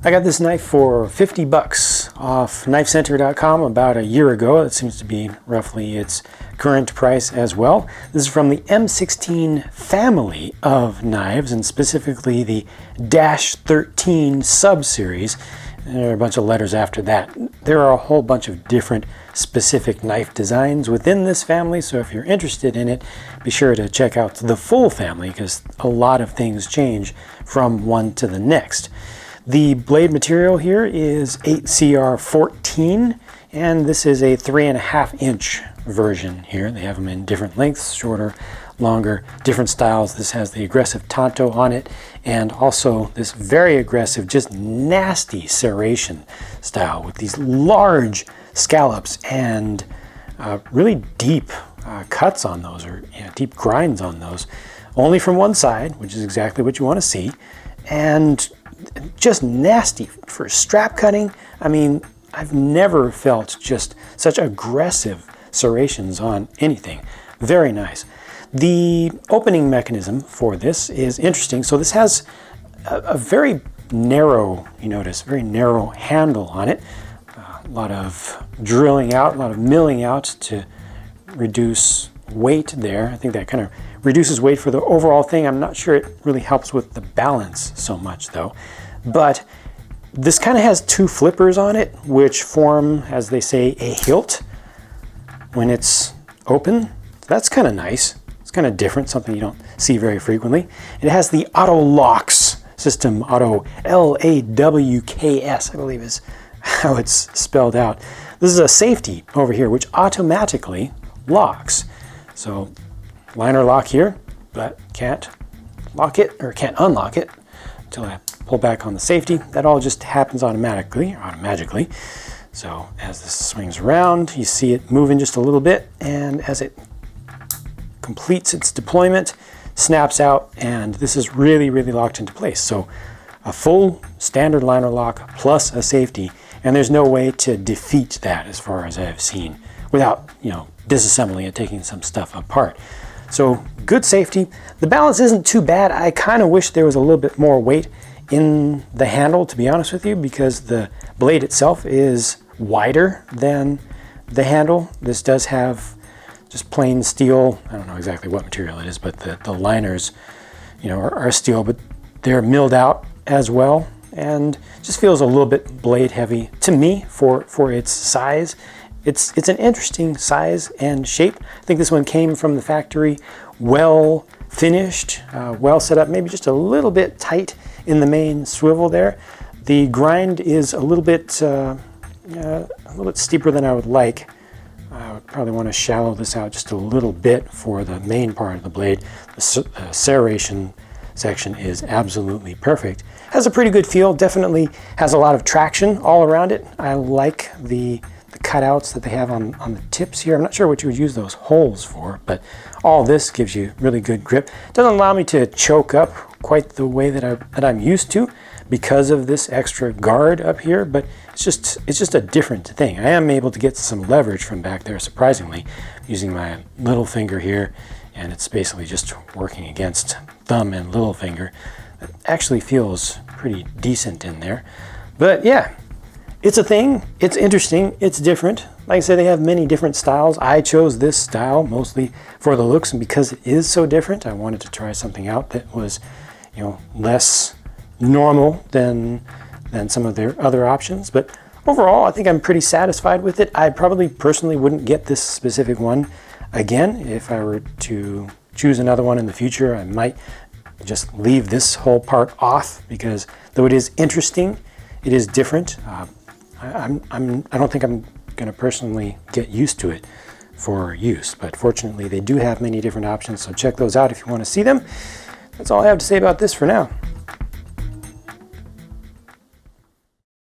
I got this knife for 50 bucks off knifecenter.com about a year ago. It seems to be roughly its current price as well. This is from the M16 family of knives, and specifically the -13 sub-series. There are a bunch of letters after that. There are a whole bunch of different specific knife designs within this family, so if you're interested in it, be sure to check out the full family because a lot of things change from one to the next. The blade material here is 8CR14, and this is a 3.5-inch version here. They have them in different lengths, shorter, longer, different styles. This has the aggressive tanto on it, and also this very aggressive, just nasty serration style with these large scallops and really deep cuts on those, or deep grinds on those, only from one side, which is exactly what you want to see, and just nasty for strap cutting. I mean, I've never felt just such aggressive serrations on anything. Very nice. The opening mechanism for this is interesting. So this has a very narrow, you notice, very narrow handle on it. A lot of drilling out, a lot of milling out to reduce weight there. I think that kind of reduces weight for the overall thing. I'm not sure it really helps with the balance so much though. But this kind of has two flippers on it, which form, as they say, a hilt when it's open. So that's kind of nice. It's kind of different, something you don't see very frequently. It has the auto locks system, auto LAWKS, I believe is how it's spelled out. This is a safety over here, which automatically locks. So liner lock here, but can't lock it or can't unlock it until I pull back on the safety. That all just happens automatically. So as this swings around, you see it moving just a little bit, and as it completes its deployment, snaps out, and this is really, really locked into place. So a full standard liner lock plus a safety, and there's no way to defeat that as far as I've seen without, disassembling it, taking some stuff apart. So good safety. The balance isn't too bad. I kind of wish there was a little bit more weight in the handle, to be honest with you, because the blade itself is wider than the handle. This does have just plain steel. I don't know exactly what material it is, but the liners, are steel, but they're milled out as well, and just feels a little bit blade heavy to me for its size. It's an interesting size and shape. I think this one came from the factory, well finished, well set up, maybe just a little bit tight in the main swivel there. The grind is a little bit steeper than I would like. I would probably want to shallow this out just a little bit for the main part of the blade. The serration section is absolutely perfect. Has a pretty good feel, definitely has a lot of traction all around it. I like the cutouts that they have on the tips here. I'm not sure what you would use those holes for, but all this gives you really good grip. It doesn't allow me to choke up quite the way that I'm used to because of this extra guard up here, but it's just a different thing. I am able to get some leverage from back there, surprisingly, using my little finger here, and it's basically just working against thumb and little finger. It actually feels pretty decent in there. But yeah, it's a thing, it's interesting, it's different. Like I said, they have many different styles. I chose this style mostly for the looks, and because it is so different, I wanted to try something out that was, less normal than some of their other options. But overall, I think I'm pretty satisfied with it. I probably personally wouldn't get this specific one again. If I were to choose another one in the future, I might just leave this whole part off, because though it is interesting, it is different. I don't think I'm going to personally get used to it for use, but fortunately they do have many different options, so check those out if you want to see them. That's all I have to say about this for now.